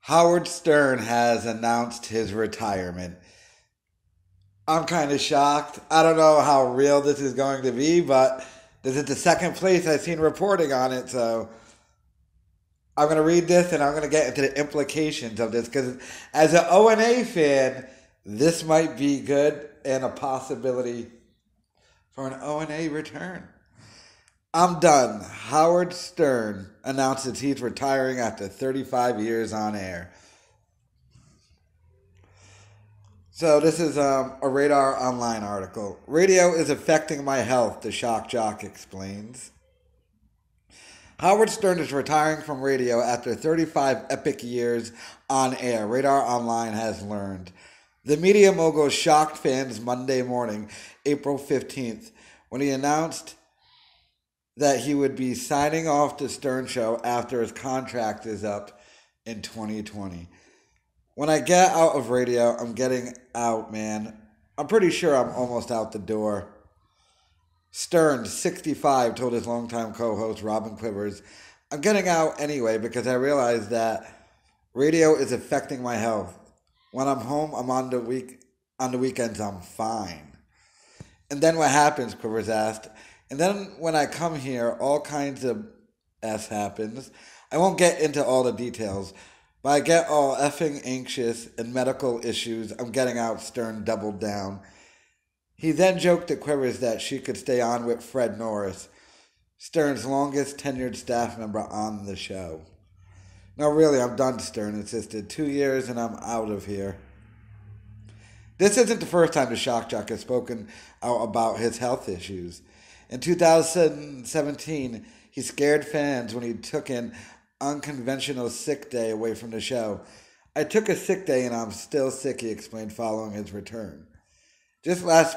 Howard Stern has announced his retirement. I'm kind of shocked. I don't know how real this is going to be, but this is the second place I've seen reporting on it, so I'm going to read this and I'm going to get into the implications of this because as an O&A fan, this might be good and a possibility for an O&A return. I'm done. Howard Stern announces he's retiring after 35 years on air. So this is a Radar Online article. Radio is affecting my health, the shock jock explains. Howard Stern is retiring from radio after 35 epic years on air, Radar Online has learned. The media mogul shocked fans Monday morning, April 15th, when he announced that he would be signing off the Stern Show after his contract is up in 2020. When I get out of radio, I'm getting out, man. I'm pretty sure I'm almost out the door. Stern, 65, told his longtime co-host Robin Quivers, I'm getting out anyway because I realize that radio is affecting my health. When I'm home, I'm on the weekends, I'm fine. And then what happens, Quivers asked. And then when I come here, all kinds of S happens. I won't get into all the details, but I get all effing anxious and medical issues. I'm getting out, Stern doubled down. He then joked to Quivers that she could stay on with Fred Norris, Stern's longest tenured staff member on the show. No, really, I'm done, Stern insisted. 2 years and I'm out of here. This isn't the first time the shock jock has spoken out about his health issues. In 2017, he scared fans when he took an unconventional sick day away from the show. I took a sick day and I'm still sick, he explained following his return. Just last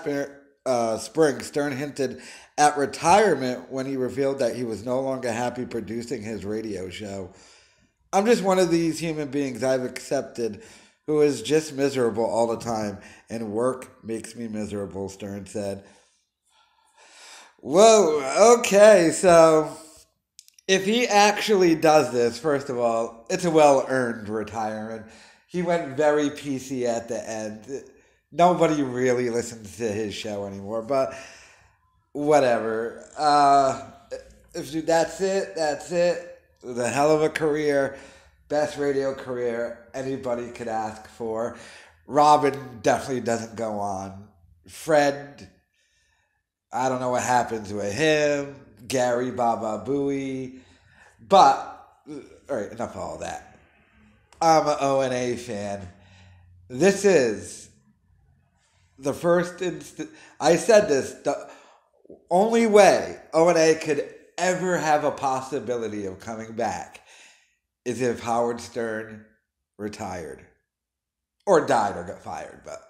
spring, Stern hinted at retirement when he revealed that he was no longer happy producing his radio show. I'm just one of these human beings I've accepted who is just miserable all the time, and work makes me miserable, Stern said. Whoa, okay, so if he actually does this, first of all, it's a well-earned retirement. He went very PC at the end. Nobody really listens to his show anymore, but whatever. If that's it. It was a hell of a career. Best radio career anybody could ask for. Robin definitely doesn't go on. Fred, I don't know what happens with him. Gary Baba Booey. But, all right, enough of all that. I'm an O&A fan. This is the first instant. I said this. The only way O&A could ever have a possibility of coming back is if Howard Stern retired. Or died or got fired, but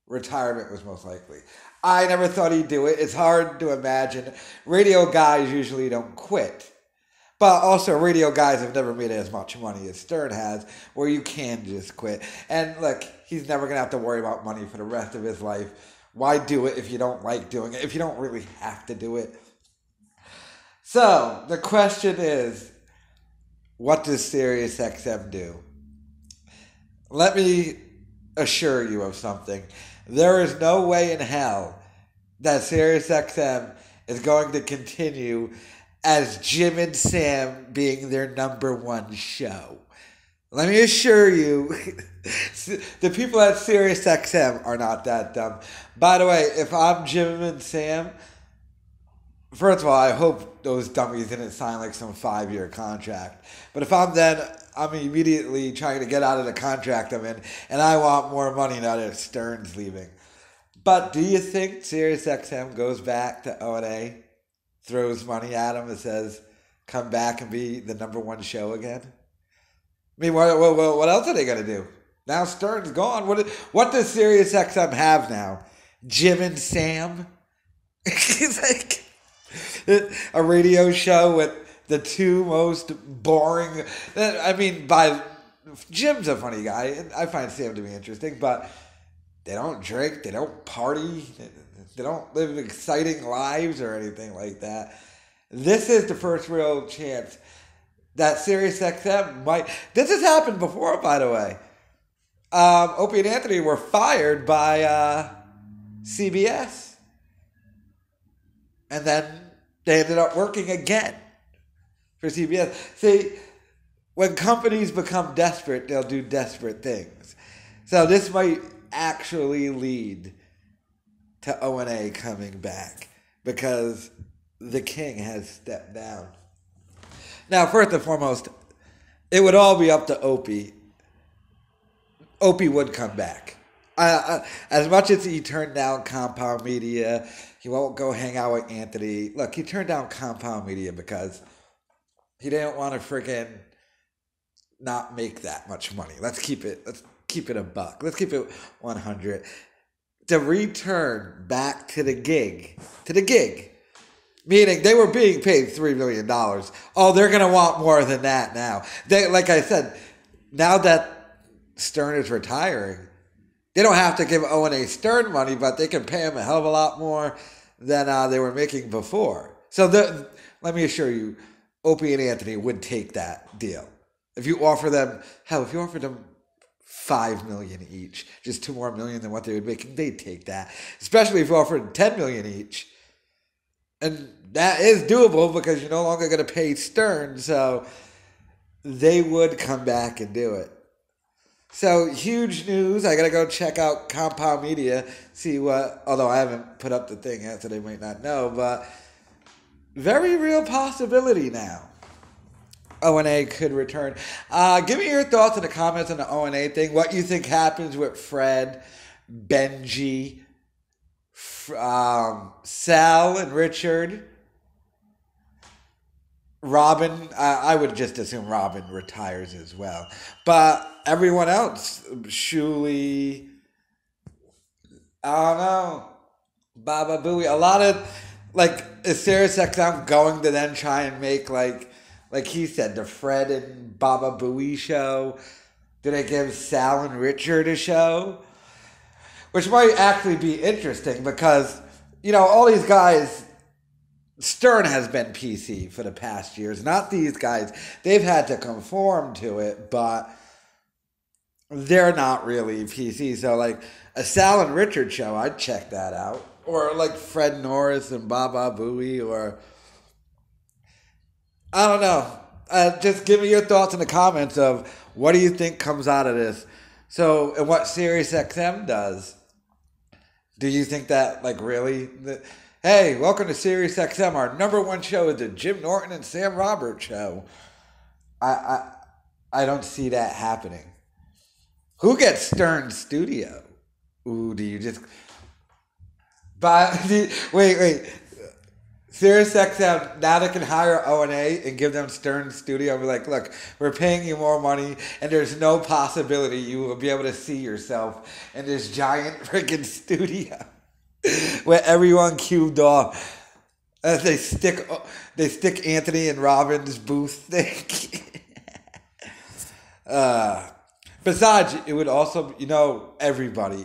retirement was most likely. I never thought he'd do it. It's hard to imagine. Radio guys usually don't quit. But also, radio guys have never made as much money as Stern has, where you can just quit. And look, he's never going to have to worry about money for the rest of his life. Why do it if you don't like doing it, if you don't really have to do it? So, the question is, what does SiriusXM do? Let me assure you of something. There is no way in hell that SiriusXM is going to continue as Jim and Sam being their number one show. Let me assure you, the people at SiriusXM are not that dumb. By the way, if I'm Jim and Sam, first of all, I hope those dummies didn't sign like some 5-year contract. But if I'm then, I'm immediately trying to get out of the contract I'm in, and I want more money now that Stern's leaving. But do you think SiriusXM goes back to O&A, throws money at him and says, come back and be the number one show again? I mean, what else are they going to do? Now Stern's gone. What does SiriusXM have now? Jim and Sam? It's like a radio show with the two most boring. I mean, Jim's a funny guy, and I find Sam to be interesting, but they don't drink, they don't party, they don't live exciting lives or anything like that. This is the first real chance that SiriusXM might. This has happened before, by the way. Opie and Anthony were fired by CBS, and then they ended up working again for CBS. See, when companies become desperate, they'll do desperate things. So this might actually lead to O&A coming back because the king has stepped down. Now, first and foremost, it would all be up to Opie. Opie would come back. As much as he turned down Compound Media, he won't go hang out with Anthony. Look, he turned down Compound Media because he didn't want to freaking not make that much money. Let's keep it a buck. Let's keep it 100. To return back to the gig, meaning they were being paid $3 million. Oh, they're going to want more than that now. Like I said, now that Stern is retiring, they don't have to give O&A Stern money, but they can pay him a hell of a lot more than they were making before. So let me assure you, Opie and Anthony would take that deal. If you offer them $5 million each, just $2 more million than what they would make, they'd take that. Especially if you offered $10 million each. And that is doable because you're no longer going to pay Stern, so they would come back and do it. So, huge news. I got to go check out Compound Media, see what, although I haven't put up the thing yet, so they might not know, but very real possibility now. O&A could return. Give me your thoughts in the comments on the O&A thing. What you think happens with Fred, Benji, Sal and Richard, Robin. I would just assume Robin retires as well. But everyone else, Shuli, I don't know, Baba Booey. A lot of, is SiriusXM going to then try and make, like he said, the Fred and Baba Booey show? Do they give Sal and Richard a show? Which might actually be interesting because, all these guys, Stern has been PC for the past years. Not these guys. They've had to conform to it, but they're not really PC. So, a Sal and Richard show, I'd check that out. Or, Fred Norris and Baba Booey, or I don't know. Just give me your thoughts in the comments of what do you think comes out of this. So, and what SiriusXM does. Do you think that, really? Hey, welcome to SiriusXM. Our number one show is the Jim Norton and Sam Roberts show. I don't see that happening. Who gets Stern Studio? Ooh, do you just... Wait. SiriusXM, now they can hire O&A and give them Stern Studio and be like, look, we're paying you more money and there's no possibility you will be able to see yourself in this giant freaking studio where everyone cubed off. As they stick Anthony and Robin's booth thing. Besides, it would also, everybody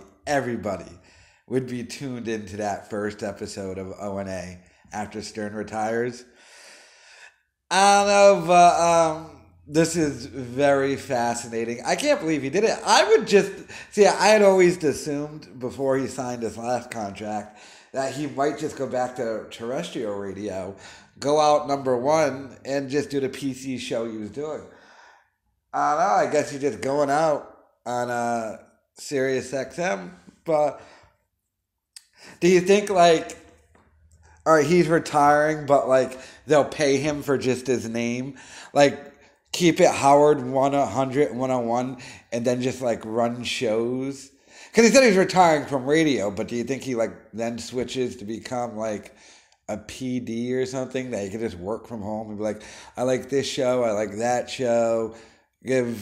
would be tuned into that first episode of O&A after Stern retires. I don't know, but this is very fascinating. I can't believe he did it. I had always assumed before he signed his last contract that he might just go back to terrestrial radio, go out number one, and just do the PC show he was doing. I don't know, I guess he's just going out on SiriusXM, but do you think, all right, he's retiring, but, they'll pay him for just his name? Keep it Howard 100, 101, and then just, run shows? Because he said he's retiring from radio, but do you think he, then switches to become, a PD or something that he can just work from home and be like, I like this show, I like that show, give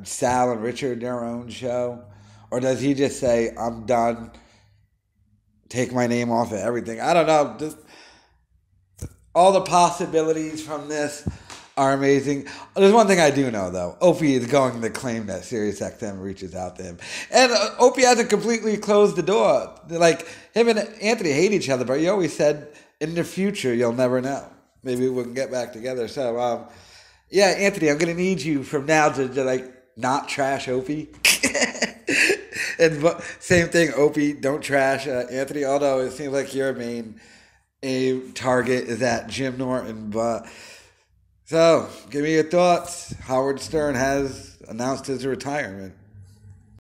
Sal and Richard their own show? Or does he just say, I'm done, take my name off of everything? I don't know. Just all the possibilities from this are amazing. There's one thing I do know, though. Opie is going to claim that SiriusXM reaches out to him. And Opie hasn't completely closed the door. Him and Anthony hate each other, but he always said, in the future, you'll never know. Maybe we can get back together. So, Yeah, Anthony, I'm gonna need you from now to like not trash Opie. And same thing, Opie, don't trash Anthony. Although it seems like your main target is at Jim Norton, but so give me your thoughts. Howard Stern has announced his retirement.